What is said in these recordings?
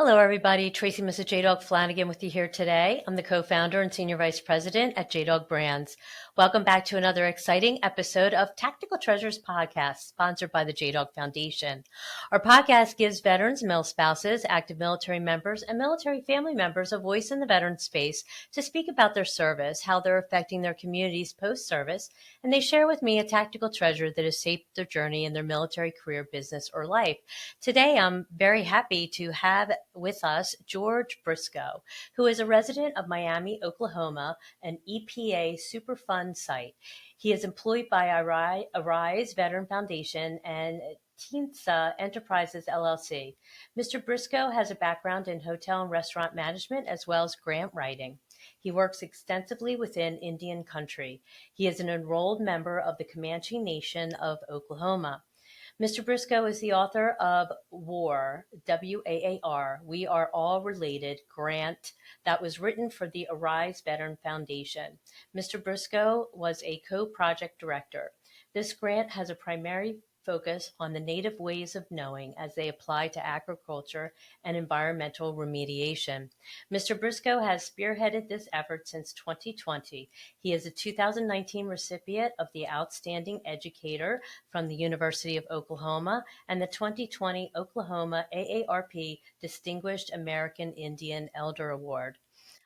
Hello, everybody. Tracy Mrs. JDog Flanagan with you here today. I'm the co-founder and senior vice president at JDog Brands. Welcome back to another exciting episode of Tactical Treasures Podcast, sponsored by the JDog Foundation. Our podcast gives veterans, male spouses, active military members, and military family members a voice in the veteran space to speak about their service, how they're affecting their communities post-service, and they share with me a tactical treasure that has shaped their journey in their military career, business, or life. Today, I'm very happy to have with us George Briscoe, who is a resident of Miami, Oklahoma, an EPA Superfund site. He is employed by Arise Veteran Foundation and Tinsa Enterprises LLC. Mr. Briscoe has a background in hotel and restaurant management as well as grant writing. He works extensively within Indian country. He is an enrolled member of the Comanche Nation of Oklahoma. Mr. Briscoe is the author of WAR, WAAR, We Are All Related grant that was written for the Arise Veteran Foundation. Mr. Briscoe was a co-project director. This grant has a primary focus on the native ways of knowing as they apply to agriculture and environmental remediation. Mr. Briscoe has spearheaded this effort since 2020. He is a 2019 recipient of the Outstanding Educator from the University of Oklahoma and the 2020 Oklahoma AARP Distinguished American Indian Elder Award.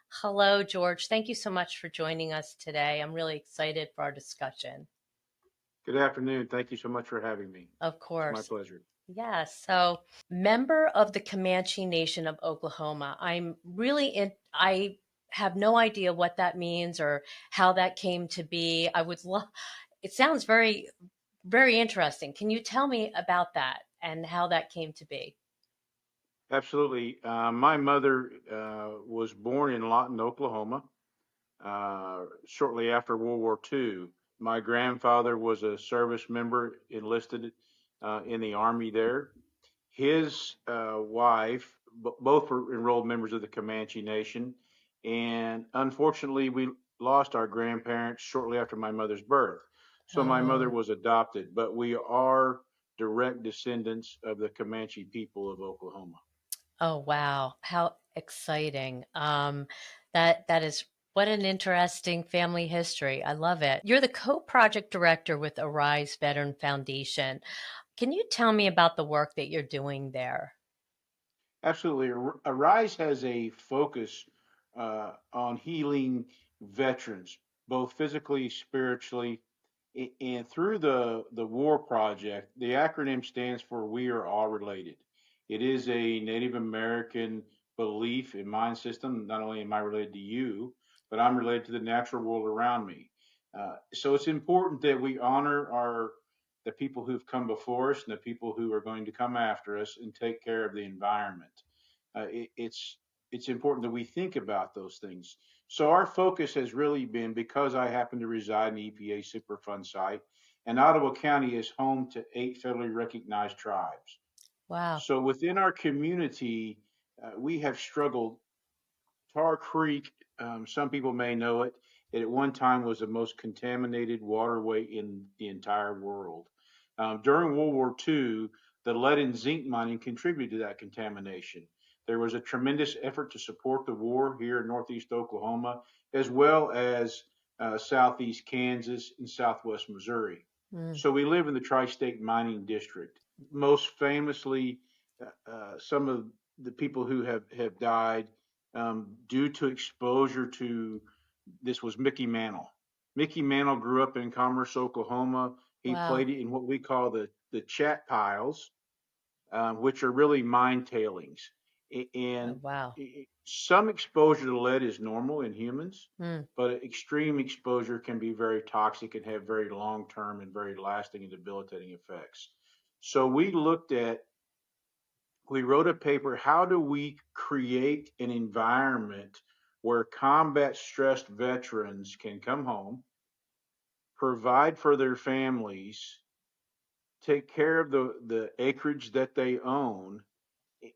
Hello, George. Thank you so much for joining us today. I'm really excited for our discussion. Good afternoon. Thank you so much for having me. Of It's my course. pleasure. Yes. So, member of the Comanche Nation of Oklahoma. I have no idea what that means or how that came to be. I would love, it sounds very, very interesting. Can you tell me about that and how that came to be? Absolutely. My mother was born in Lawton, Oklahoma, shortly after World War II. My grandfather was a service member enlisted in the Army there. His wife, both were enrolled members of the Comanche Nation. And unfortunately, we lost our grandparents shortly after my mother's birth. So my mother Oh, was adopted, but we are direct descendants of the Comanche people of Oklahoma. oh, wow. How exciting. That is what an interesting family history. I love it. You're the co-project director with Arise Veteran Foundation. Can you tell me about the work that you're doing there? Absolutely. Arise has a focus on healing veterans, both physically, spiritually, and through the WAR project. The acronym stands for We Are All Related. It is a Native American belief and mind system. Not only am I related to you, but I'm related to the natural world around me. So it's important that we honor our the people who've come before us and the people who are going to come after us and take care of the environment. It's important that we think about those things. So our focus has really been, because I happen to reside in the EPA Superfund site, and Ottawa County is home to 8 federally recognized tribes. Wow. So within our community, we have struggled. Tar Creek, some people may know it. It at one time was the most contaminated waterway in the entire world. During World War II, the lead and zinc mining contributed to that contamination. There was a tremendous effort to support the war here in northeast Oklahoma, as well as southeast Kansas and southwest Missouri. Mm. So we live in the tri state mining district. Most famously, some of the people who have died due to exposure to this was Mickey Mantle. Mickey Mantle grew up in Commerce, Oklahoma. He Wow. played in what we call the chat piles, which are really mine tailings. Oh, And wow. some exposure to lead is normal in humans, Mm. but extreme exposure can be very toxic and have very long term and very lasting and debilitating effects. So we wrote a paper. How do we create an environment where combat stressed veterans can come home, provide for their families, take care of the acreage that they own?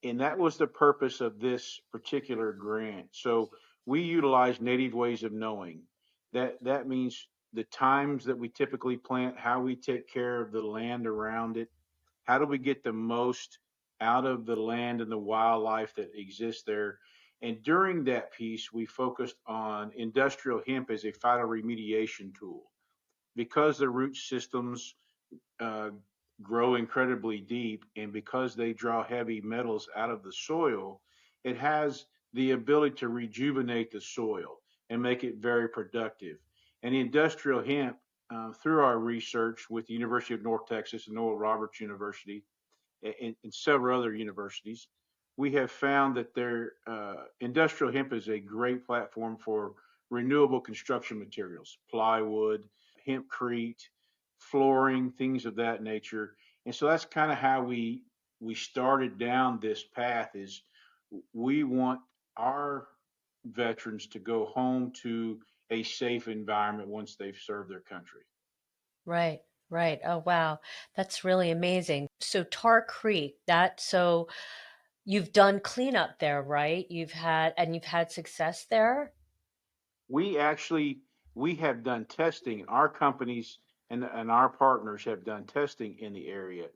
And that was the purpose of this particular grant. So we utilize native ways of knowing. That means the times that we typically plant, how we take care of the land around it, how do we get the most out of the land and the wildlife that exists there. And during that piece, we focused on industrial hemp as a phytoremediation tool because the root systems uh, grow incredibly deep, and because they draw heavy metals out of the soil, it has the ability to rejuvenate the soil and make it very productive. And the industrial hemp, through our research with the University of North Texas and Oral Roberts University, and several other universities, we have found that their industrial hemp is a great platform for renewable construction materials, plywood, hempcrete, flooring, things of that nature. And so that's kind of how we started down this path. Is we want our veterans to go home to a safe environment once they've served their country. Right, right. Oh, wow. That's really amazing. So Tar Creek, so you've done cleanup there, right? You've had success there? We actually we have done testing. Our companies and our partners have done testing in the area.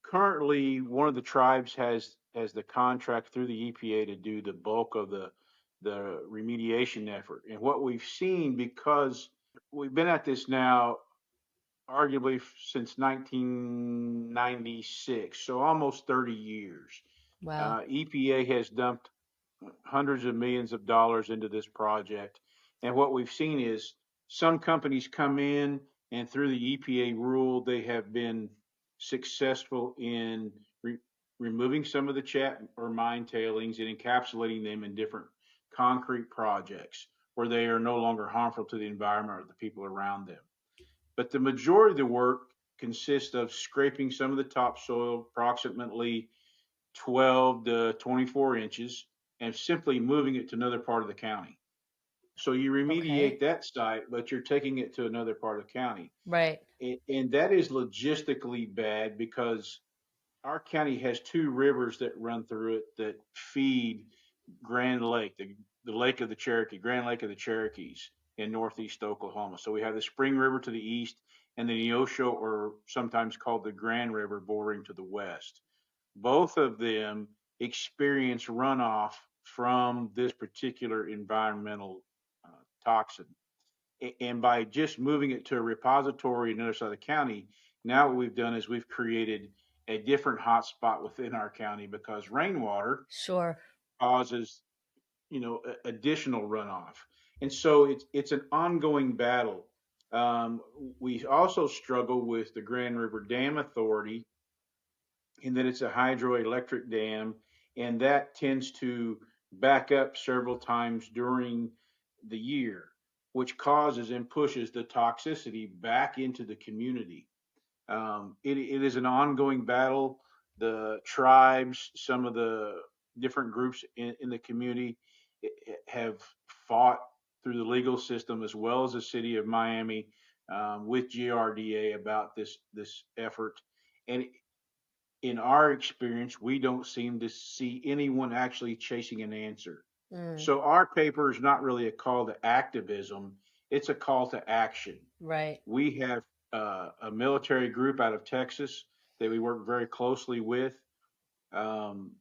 Currently, one of the tribes has the contract through the EPA to do the bulk of the remediation effort. And what we've seen, because we've been at this now arguably since 1996, so almost 30 years. Wow. EPA has dumped hundreds of millions of dollars into this project. And what we've seen is some companies come in, and through the EPA rule, they have been successful in removing some of the chat or mine tailings and encapsulating them in different concrete projects where they are no longer harmful to the environment or the people around them. But the majority of the work consists of scraping some of the topsoil, approximately 12 to 24 inches, and simply moving it to another part of the county. So you Okay. remediate that site, but you're taking it to another part of the county. Right. And that is logistically bad because our county has two rivers that run through it that feed Grand Lake, the Lake of the Cherokee, Grand Lake of the Cherokees in northeast Oklahoma. So we have the Spring River to the east and the Neosho, or sometimes called the Grand River, bordering to the west. Both of them experience runoff from this particular environmental uh, toxin. And by just moving it to a repository in the other side of the county, now what we've done is we've created a different hotspot within our county because rainwater Sure. causes, additional runoff. And so it's an ongoing battle. Um, we also struggle with the Grand River Dam Authority in that it's a hydroelectric dam, and that tends to back up several times during the year, which causes and pushes the toxicity back into the community. It is an ongoing battle. The tribes, some of the different groups in the community have fought through the legal system as well as the city of Miami with GRDA about this effort. And in our experience, we don't seem to see anyone actually chasing an answer. Mm, So our paper is not really a call to activism, it's a call to action. right. We have a military group out of Texas that we work very closely with, um,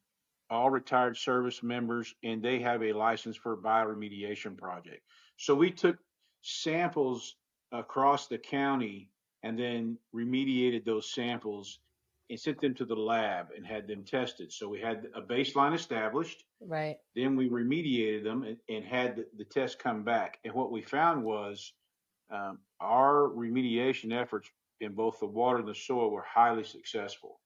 all retired service members, and they have a license for a bioremediation project. So we took samples across the county and then remediated those samples and sent them to the lab and had them tested. So we had a baseline established, Right. then we remediated them and had the test come back. And what we found was our remediation efforts in both the water and the soil were highly successful.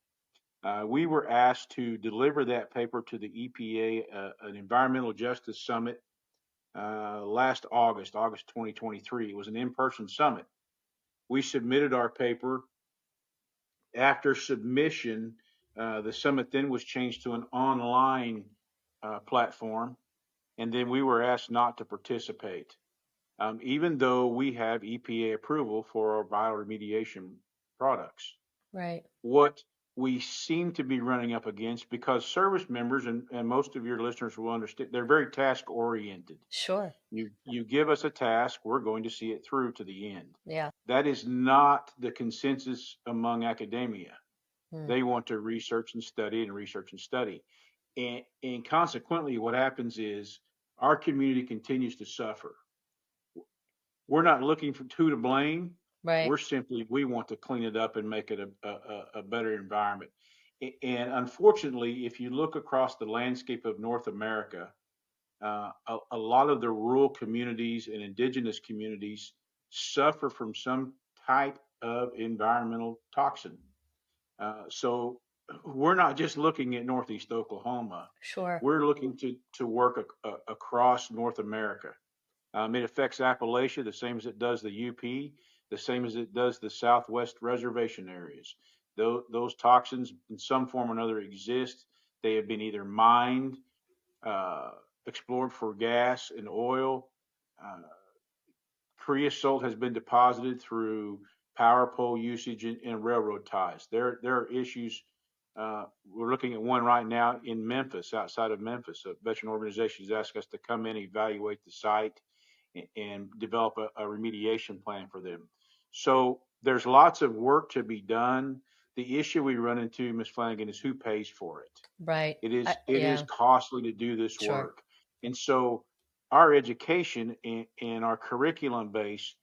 We were asked to deliver that paper to the EPA, an environmental justice summit last August, August 2023. It was an in person summit. We submitted our paper. After submission, the summit then was changed to an online platform, and then we were asked not to participate, even though we have EPA approval for our bioremediation products. Right. What we seem to be running up against, because service members and most of your listeners will understand, they're very task oriented. Sure. You give us a task, we're going to see it through to the end. Yeah. That is not the consensus among academia. Hmm. They want to research and study and research and study. And consequently, what happens is our community continues to suffer. We're not looking for who to blame. Right. We want to clean it up and make it a better environment. And unfortunately, if you look across the landscape of North America, a lot of the rural communities and indigenous communities suffer from some type of environmental toxin. So we're not just looking at Northeast Oklahoma. Sure. We're looking to work across North America. It affects Appalachia the same as it does the UP, the same as it does the Southwest reservation areas. Those toxins, in some form or another, exist. They have been either mined, uh, explored for gas and oil. Uh, Creosote has been deposited through power pole usage and railroad ties. There are issues. We're looking at one right now in Memphis, outside of Memphis. A veteran organization has asked us to come in, evaluate the site, and develop a remediation plan for them. So there's lots of work to be done. The issue we run into, Ms. Flanagan, is who pays for it. Right. It is Yeah. costly to do this Sure. work. And so our education and our curriculum base,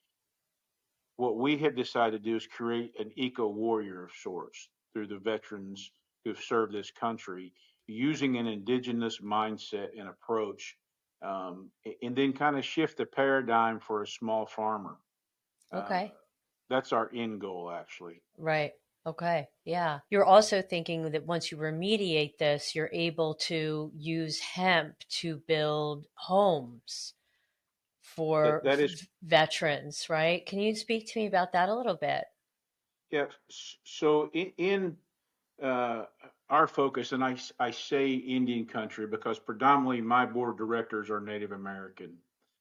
what we have decided to do is create an eco warrior of sorts through the veterans who've served this country using an indigenous mindset and approach, and then kind of shift the paradigm for a small farmer. Uh, Okay. that's our end goal, actually. Right. Okay. Yeah. You're also thinking that once you remediate this, you're able to use hemp to build homes That for that is veterans, right? Can you speak to me about that a little bit? Yeah. So in uh, our focus, and I say Indian country because predominantly my board of directors are Native American.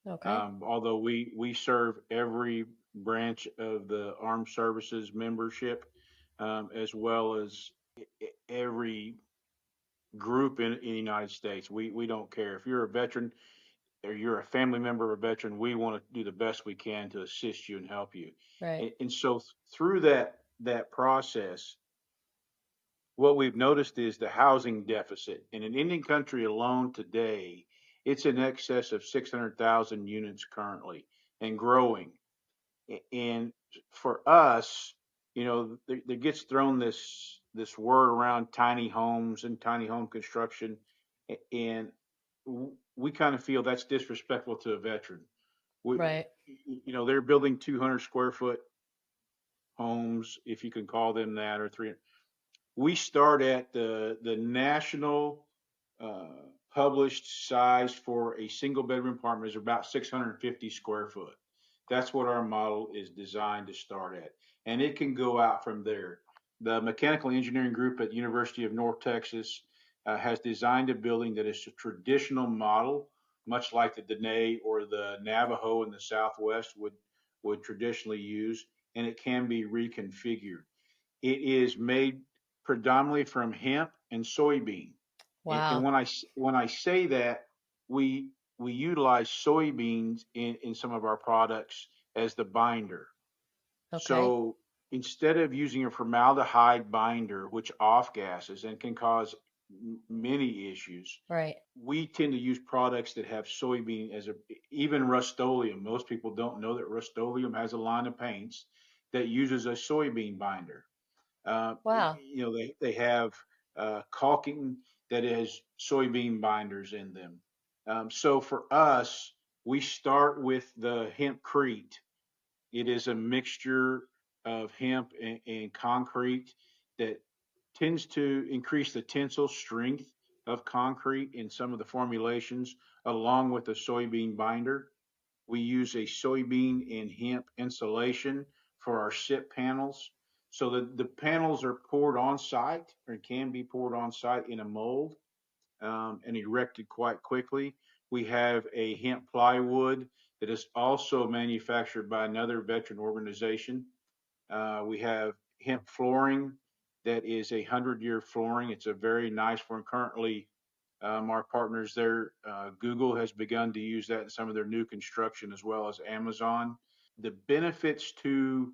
Okay. Although we serve every branch of the armed services membership, as well as every group in the United States. We don't care if you're a veteran or you're a family member of a veteran. We want to do the best we can to assist you and help you. Right. And so through that process, what we've noticed is the housing deficit. In an Indian country alone today, it's in excess of 600,000 units currently and growing. And for us, there gets thrown this word around tiny homes and tiny home construction, and we kind of feel that's disrespectful to a veteran. We, Right. they're building 200 square foot homes, if you can call them that, or 300. We start at the national uh, published size for a single bedroom apartment is about 650 square foot. That's what our model is designed to start at, and it can go out from there. The mechanical engineering group at the University of North Texas has designed a building that is a traditional model, much like the Dene or the Navajo in the Southwest would traditionally use, and it can be reconfigured. It is made predominantly from hemp and soybean. And Wow. when I say that, we we utilize soybeans in some of our products as the binder. Okay. So instead of using a formaldehyde binder, which off gases and can cause many issues, Right. we tend to use products that have soybean as even Rust-Oleum. Most people don't know that Rust-Oleum has a line of paints that uses a soybean binder. Wow. They have caulking that has soybean binders in them. So for us, we start with the hempcrete. It is a mixture of hemp and concrete that tends to increase the tensile strength of concrete in some of the formulations, along with a soybean binder. We use a soybean and hemp insulation for our SIP panels. So the panels are poured on site or can be poured on site in a mold, and erected quite quickly. We have a hemp plywood that is also manufactured by another veteran organization. We have hemp flooring that is 100-year flooring. It's a very nice one. Currently, our partners there, Google has begun to use that in some of their new construction as well as Amazon. The benefits to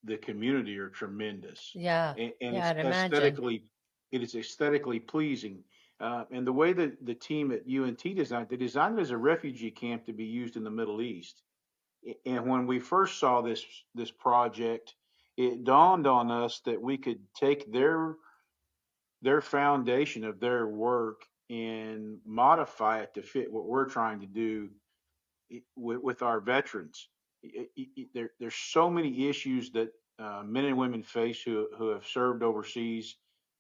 the community are tremendous, Yeah. and Yeah, it's I'd imagine. aesthetically pleasing. And the way that the team at UNT designed, they designed it as a refugee camp to be used in the Middle East. And when we first saw this project, it dawned on us that we could take their foundation of their work and modify it to fit what we're trying to do with our veterans. There's so many issues that men and women face who have served overseas.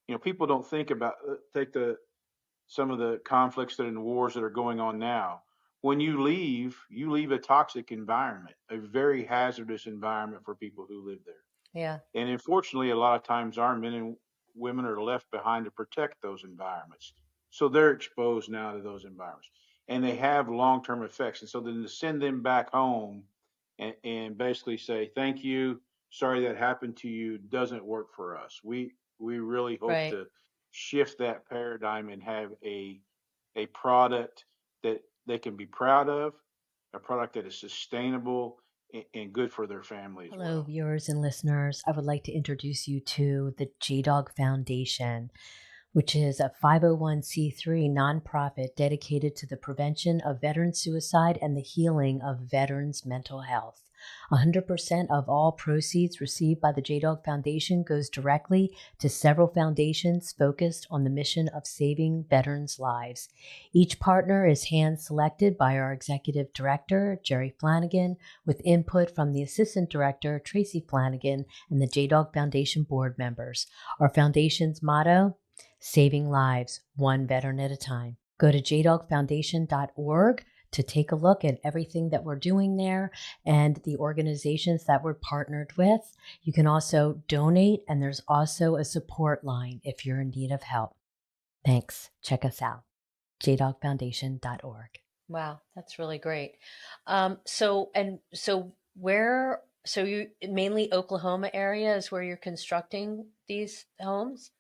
You know, people don't think about take the some of the conflicts that and wars that are going on now. When you leave a toxic environment, a very hazardous environment for people who live there. Yeah. And unfortunately, a lot of times our men and women are left behind to protect those environments. So they're exposed now to those environments and they have long term effects. And so then to send them back home and basically say, thank you, sorry that happened to you, doesn't work for us. We really hope Right. to shift that paradigm and have a product that they can be proud of, a product that is sustainable and good for their family as Hello, well. viewers and listeners. I would like to introduce you to the JDog Foundation, which is a 501c3 nonprofit dedicated to the prevention of veteran suicide and the healing of veterans' mental health. 100% of all proceeds received by the JDog Foundation goes directly to several foundations focused on the mission of saving veterans' lives. Each partner is hand selected by our executive director, Jerry Flanagan, with input from the assistant director, Tracy Flanagan, and the JDog Foundation board members. Our foundation's motto: saving lives, one veteran at a time. Go to jdogfoundation.org to take a look at everything that we're doing there and the organizations that we're partnered with. You can also donate, and there's also a support line if you're in need of help. Thanks. Check us out, jdogfoundation.org. Wow, that's really great. So you mainly Oklahoma area is where you're constructing these homes?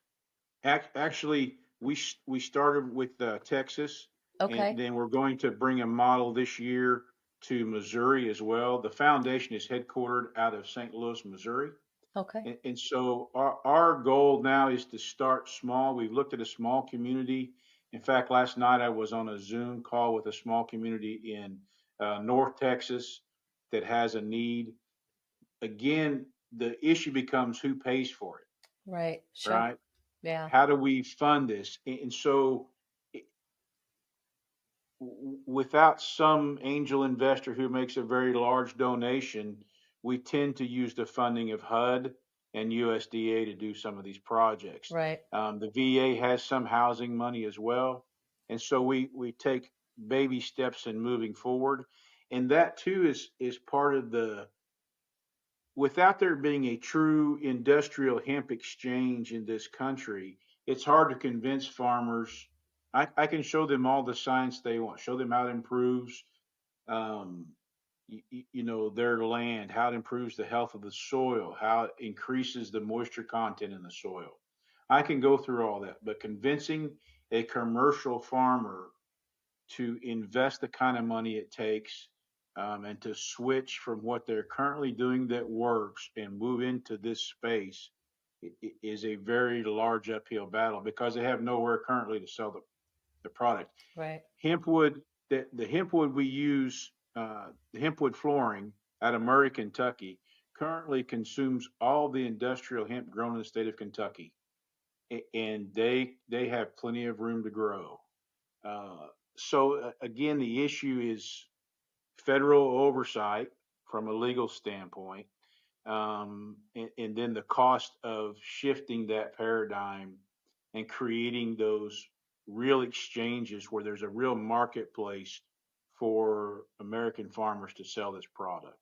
Actually, we started with Texas, and Okay. then we're going to bring a model this year to Missouri as well. The foundation is headquartered out of St. Louis, Missouri, Okay. and so our goal now is to start small. We've looked at a small community. In fact, last night I was on a Zoom call with a small community in North Texas that has a need. Again, the issue becomes who pays for it, Right. Sure. right? Yeah. How do we fund this? And so, without some angel investor who makes a very large donation, we tend to use the funding of HUD and USDA to do some of these projects. Right. The VA has some housing money as well, and so we take baby steps in moving forward, and that too is part of the without there being a true industrial hemp exchange in this country, it's hard to convince farmers. I can show them all the science they want, show them how it improves, um, their land, how it improves the health of the soil, how it increases the moisture content in the soil. I can go through all that, but convincing a commercial farmer to invest the kind of money it takes and to switch from what they're currently doing that works and move into this space is a very large uphill battle because they have nowhere currently to sell the product. Right. Hempwood, the hempwood we use, the hempwood flooring out of Murray, Kentucky, currently consumes all the industrial hemp grown in the state of Kentucky, and they have plenty of room to grow. Uh, so again, the issue is federal oversight from a legal standpoint, and then the cost of shifting that paradigm and creating those real exchanges where there's a real marketplace for American farmers to sell this product.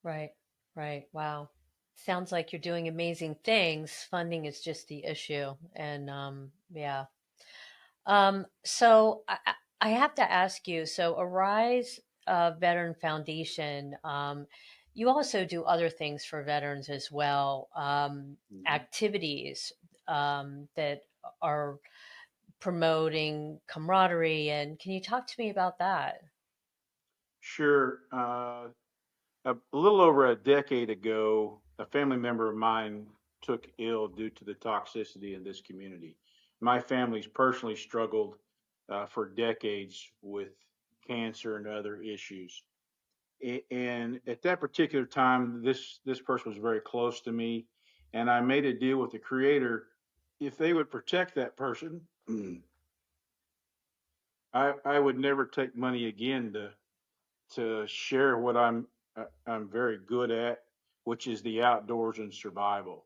Right. Right. Wow. Sounds like you're doing amazing things. Funding is just the issue. And yeah. So I have to ask you, so Arise Veteran Foundation, you also do other things for veterans as well, Mm-hmm. activities that are promoting camaraderie. And can you talk to me about that? Sure. A little over a decade ago, a family member of mine took ill due to the toxicity in this community. My family's personally struggled for decades with cancer and other issues. And at that particular time, this person was very close to me, and I made a deal with the creator. If they would protect that person, I would never take money again to share what I'm very good at, which is the outdoors and survival.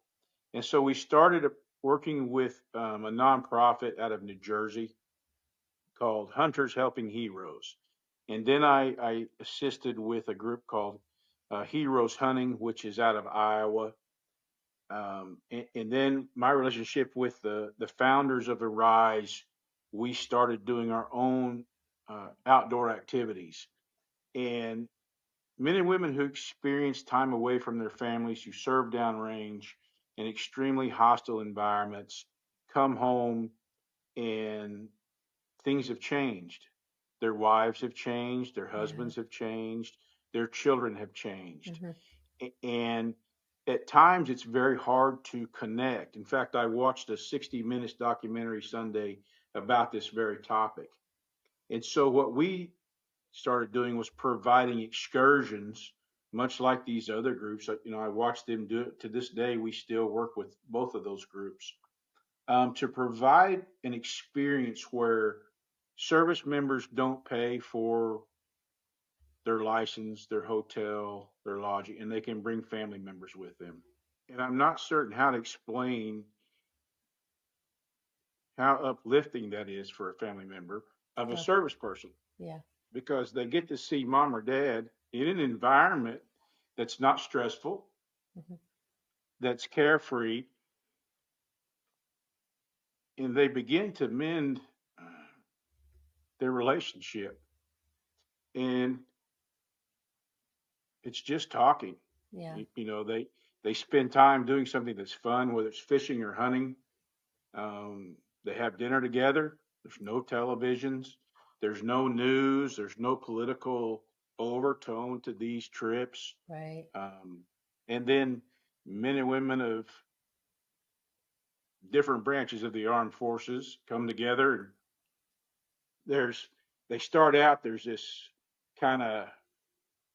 And so we started working with a nonprofit out of New Jersey called Hunters Helping Heroes. And then I assisted with a group called Heroes Hunting, which is out of Iowa. And then my relationship with the founders of Arise, we started doing our own outdoor activities. And men and women who experience time away from their families, who serve downrange in extremely hostile environments, come home and things have changed. Their wives have changed, their Yeah. husbands have changed, their children have changed. Hmm. And at times it's very hard to connect. In fact, I watched a 60 Minutes documentary Sunday about this very topic. And so what we started doing was providing excursions, much like these other groups. I watched them do it. To this day, we still work with both of those groups to provide an experience where service members don't pay for their license, their hotel, their lodging, and they can bring family members with them. And I'm not certain how to explain how uplifting that is for a family member of a Oh, service person, yeah. because they get to see mom or dad in an environment that's not stressful, Hmm. that's carefree, and they begin to mend uh, their relationship. And it's just talking. Yeah. They spend time doing something that's fun, whether it's fishing or hunting. They have dinner together. There's no televisions. There's no news. There's no political overtone to these trips. Right. Um, and then men and women of different branches of the armed forces come together, and there's they start out there's this kind of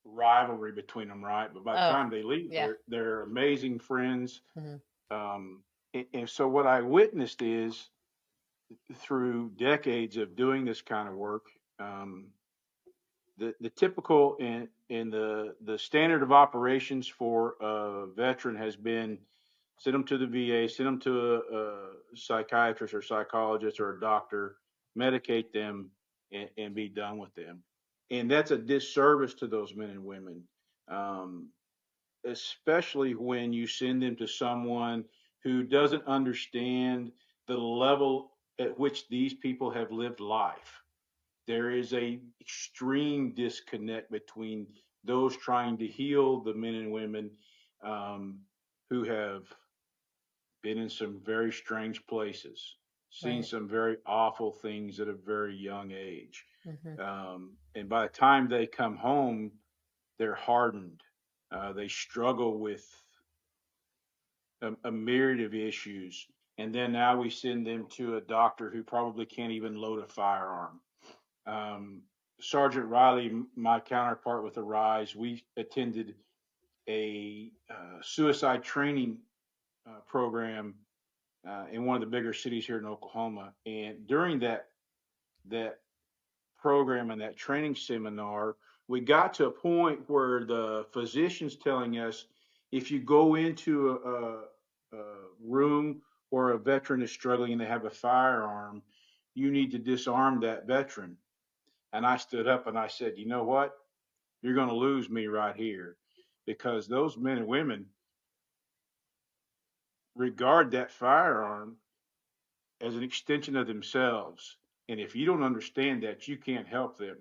rivalry between them, right? But by the Oh, time they leave, yeah. they're amazing friends. Hmm. And so what I witnessed is through decades of doing this kind of work, um, the typical and the standard of operations for a veteran has been send them to the VA, send them to a psychiatrist or psychologist or a doctor, medicate them, and be done with them. And that's a disservice to those men and women, um, especially when you send them to someone who doesn't understand the level at which these people have lived life. There is a extreme disconnect between those trying to heal the men and women um, who have been in some very strange places, seen Right. some very awful things at a very young age. Hmm. And by the time they come home, they're hardened. They struggle with a myriad of issues. And then now we send them to a doctor who probably can't even load a firearm. Um, Sergeant Riley, my counterpart with Arise, we attended a suicide training program in one of the bigger cities here in Oklahoma. And during that program and that training seminar, we got to a point where the physician's telling us if you go into a room where a veteran is struggling and they have a firearm, you need to disarm that veteran. And I stood up and I said, you know what? You're going to lose me right here, because those men and women regard that firearm as an extension of themselves. And if you don't understand that, you can't help them.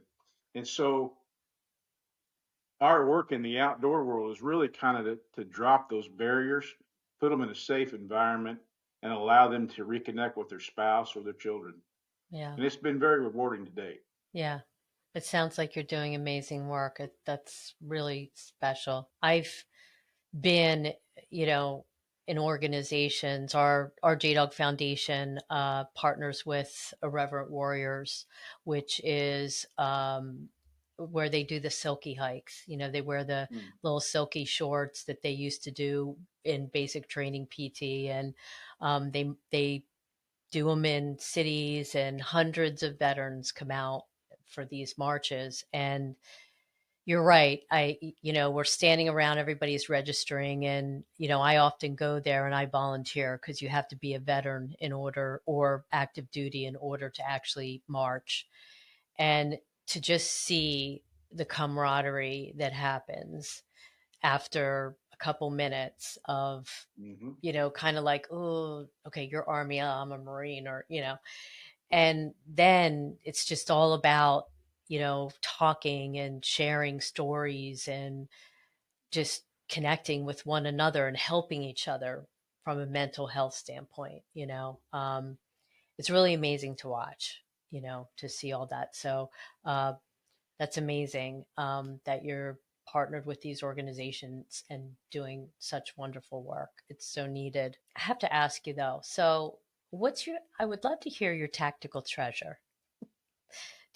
And so our work in the outdoor world is really kind of to drop those barriers, put them in a safe environment, and allow them to reconnect with their spouse or their children. Yeah. And it's been very rewarding to date. Yeah. It sounds like you're doing amazing work. That's really special. I've been, you know, in organizations, our JDog Foundation partners with Irreverent Warriors, which is where they do the silky hikes. You know, they wear the Mm. little silky shorts that they used to do in basic training PT, and they do them in cities, and hundreds of veterans come out for these marches. And you're right. We're standing around, everybody's registering, and, I often go there and I volunteer because you have to be a veteran in order, or active duty in order to actually march. And to just see the camaraderie that happens after a couple minutes of, Hmm. kind of like, oh, okay, you're Army, I'm a Marine, or, and then it's just all about, talking and sharing stories and just connecting with one another and helping each other from a mental health standpoint. It's really amazing to watch, to see all that. So uh, that's amazing, that you're partnered with these organizations and doing such wonderful work. It's so needed. I have to ask you though, so I would love to hear your tactical treasure.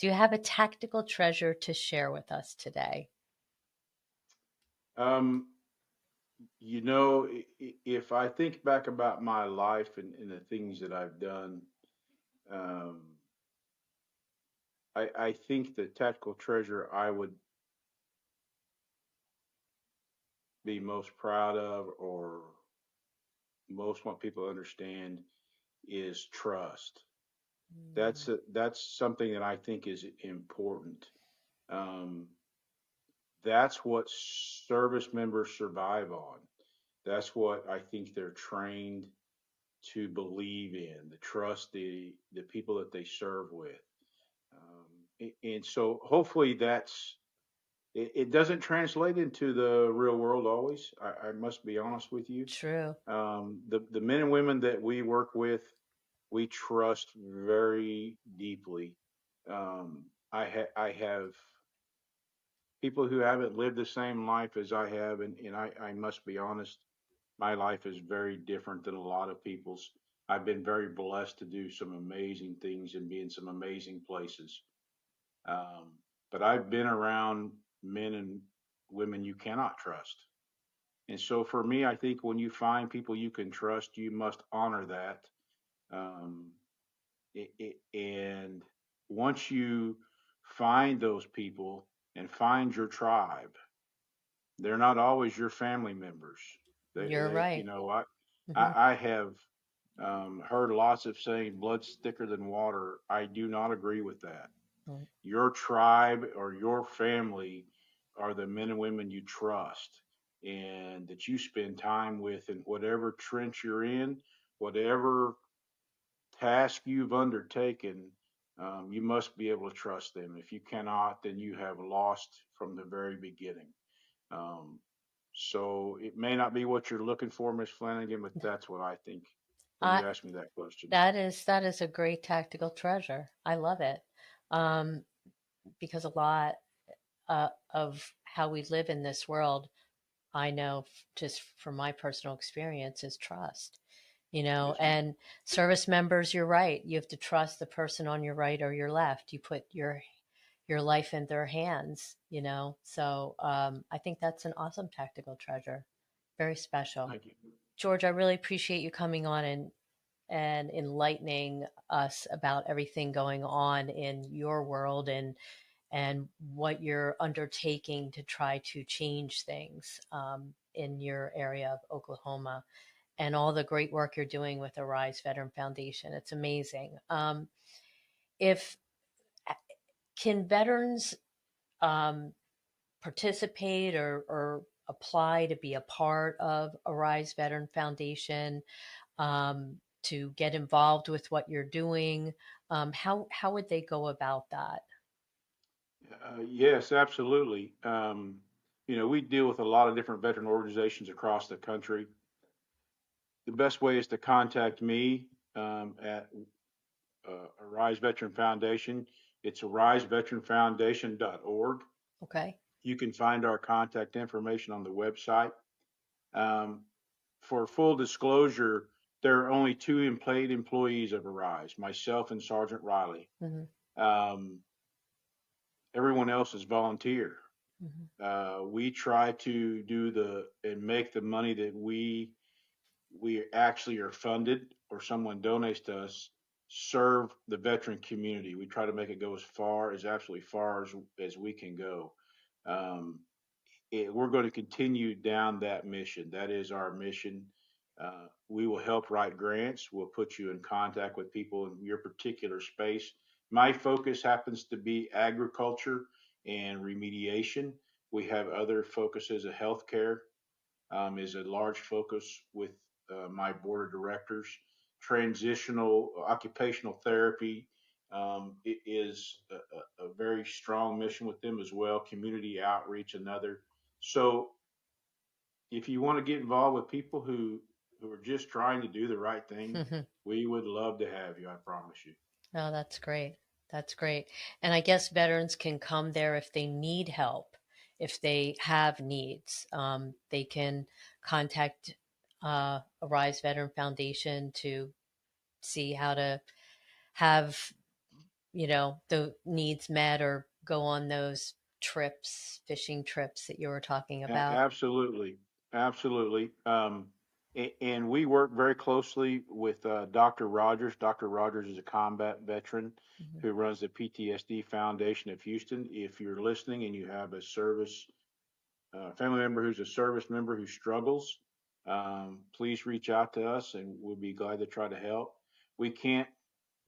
Do you have a tactical treasure to share with us today? Um, you know, if I think back about my life and the things that I've done, um, I think the tactical treasure I would be most proud of, or most want people to understand, is trust. Mm, That's something that I think is important. Um, that's what service members survive on. That's what I think they're trained to believe in, the trust the people that they serve with. And so hopefully it doesn't translate into the real world always. I must be honest with you. true. The men and women that we work with, we trust very deeply. I have people who haven't lived the same life as I have, and I must be honest, my life is very different than a lot of people's. I've been very blessed to do some amazing things and be in some amazing places. Um, but I've been around men and women you cannot trust. And so for me, I think when you find people you can trust, you must honor that. Um, and once you find those people and find your tribe, they're not always your family members. You're You right. know, Hmm. I have heard lots of saying blood's thicker than water. I do not agree with that. Your tribe or your family are the men and women you trust and that you spend time with in whatever trench you're in, whatever task you've undertaken. You must be able to trust them. If you cannot, then you have lost from the very beginning. Um, so it may not be what you're looking for, Miss Flanagan, but that's what I think when I you ask me that question. that is a great tactical treasure. I love it, um, because a lot of how we live in this world, I know, just from my personal experience, is trust. Yes, ma'am. And service members, you're right. You have to trust the person on your right or your left. You put your life in their hands. So I think that's an awesome tactical treasure. Very special. Thank you. George, I really appreciate you coming on and enlightening us about everything going on in your world, and what you're undertaking to try to change things, in your area of Oklahoma, and all the great work you're doing with the Rise Veteran Foundation. It's amazing. If Can veterans um, participate, or apply to be a part of a Rise Veteran Foundation, to get involved with what you're doing? How would they go about that? Yes, absolutely. We deal with a lot of different veteran organizations across the country. The best way is to contact me at Arise Veteran Foundation. It's ariseveteranfoundation.org. Okay. You can find our contact information on the website. Um, for full disclosure, there are only two paid employees of Arise, myself and Sergeant Riley. Hmm. Um, Everyone else is volunteer. Hmm. We try to do and make the money that we actually are funded or someone donates to us serve the veteran community. We try to make it go absolutely far as we can go. Um, we're going to continue down that mission. That is our mission. We will help write grants. We'll put you in contact with people in your particular space. My focus happens to be agriculture and remediation. We have other focuses of healthcare, is a large focus with my board of directors. Transitional occupational therapy is a very strong mission with them as well. Community outreach, another. So if you want to get involved with people who are just trying to do the right thing, we would love to have you. I promise you. Oh, that's great. That's great. And I guess veterans can come there if they need help, if they have needs. They can contact Arise Veteran Foundation to see how to have, the needs met or go on those trips, fishing trips that you were talking about. Absolutely, absolutely. And we work very closely with Dr. Rogers. Dr. Rogers is a combat veteran Hmm. who runs the PTSD Foundation of Houston. If you're listening and you have a service family member who's a service member who struggles, please reach out to us and we'll be glad to try to help. We can't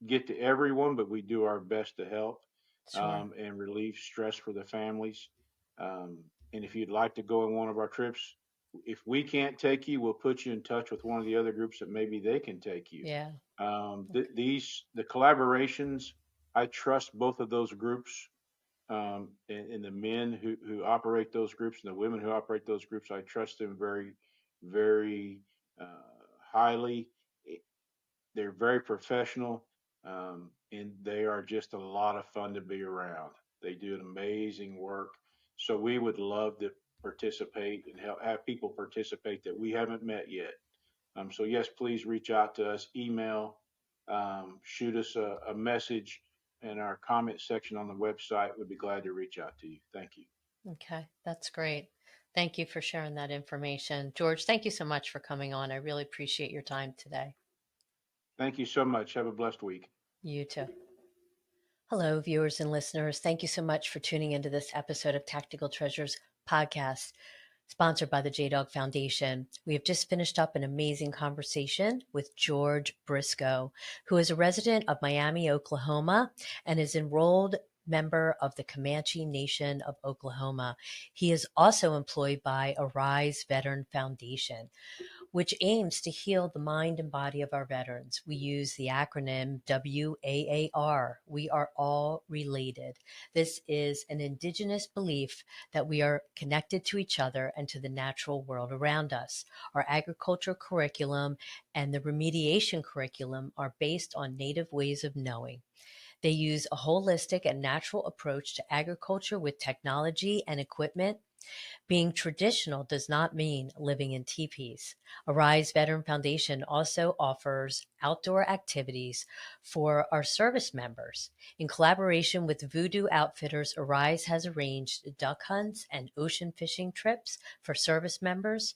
get to everyone, but we do our best to help Sure. and relieve stress for the families. Um, and if you'd like to go on one of our trips, if we can't take you, we'll put you in touch with one of the other groups that maybe they can take you. Yeah. Okay. The collaborations, I trust both of those groups, and the men who operate those groups and the women who operate those groups. I trust them very, very uh, highly. They're very professional, and they are just a lot of fun to be around. They do an amazing work. So we would love to participate and have people participate that we haven't met yet. So yes, please reach out to us, email, shoot us a message in our comment section on the website. We'd be glad to reach out to you. Thank you. Okay, that's great. Thank you for sharing that information. George, thank you so much for coming on. I really appreciate your time today. Thank you so much. Have a blessed week. You too. Hello, viewers and listeners. Thank you so much for tuning into this episode of Tactical Treasures podcast, sponsored by the JDog Foundation. We have just finished up an amazing conversation with George Briscoe, who is a resident of Miami, Oklahoma, and is enrolled member of the Comanche Nation of Oklahoma. He is also employed by Arise Veteran Foundation, which aims to heal the mind and body of our veterans. We use the acronym WAAR. We are all related. This is an indigenous belief that we are connected to each other and to the natural world around us. Our agriculture curriculum and the remediation curriculum are based on native ways of knowing. They use a holistic and natural approach to agriculture with technology and equipment. Being traditional does not mean living in teepees. Arise Veteran Foundation also offers outdoor activities for our service members. In collaboration with Voodoo Outfitters, Arise has arranged duck hunts and ocean fishing trips for service members.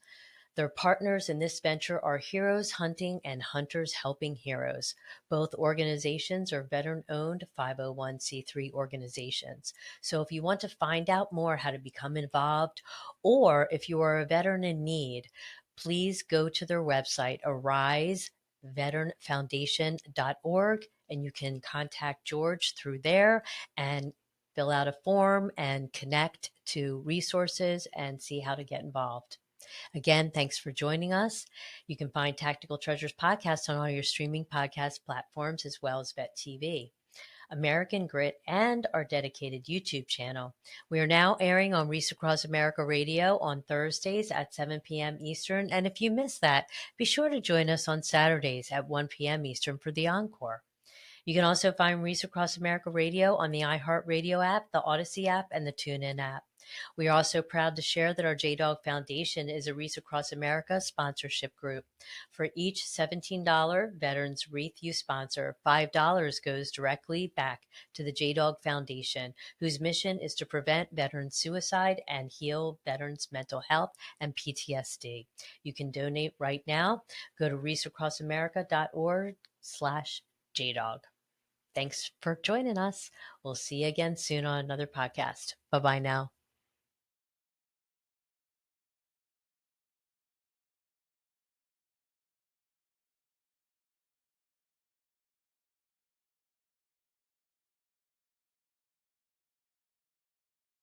Their partners in this venture are Heroes Hunting and Hunters Helping Heroes. Both organizations are veteran-owned 501c3 organizations. So if you want to find out more how to become involved, or if you are a veteran in need, please go to their website, ariseveteranfoundation.org, and you can contact George through there and fill out a form and connect to resources and see how to get involved. Again, thanks for joining us. You can find Tactical Treasures podcast on all your streaming podcast platforms as well as Vet TV, American Grit, and our dedicated YouTube channel. We are now airing on Reese Across America Radio on Thursdays at 7 p.m. Eastern. And if you miss that, be sure to join us on Saturdays at 1 p.m. Eastern for the encore. You can also find Reese Across America Radio on the iHeartRadio app, the Odyssey app, and the TuneIn app. We are also proud to share that our JDog Foundation is a Wreaths Across America sponsorship group. For each $17 Veterans Wreath you sponsor, $5 goes directly back to the JDog Foundation, whose mission is to prevent veteran suicide and heal veterans' mental health and PTSD. You can donate right now. Go to wreathsacrossamerica.org/JDog. Thanks for joining us. We'll see you again soon on another podcast. Bye-bye now.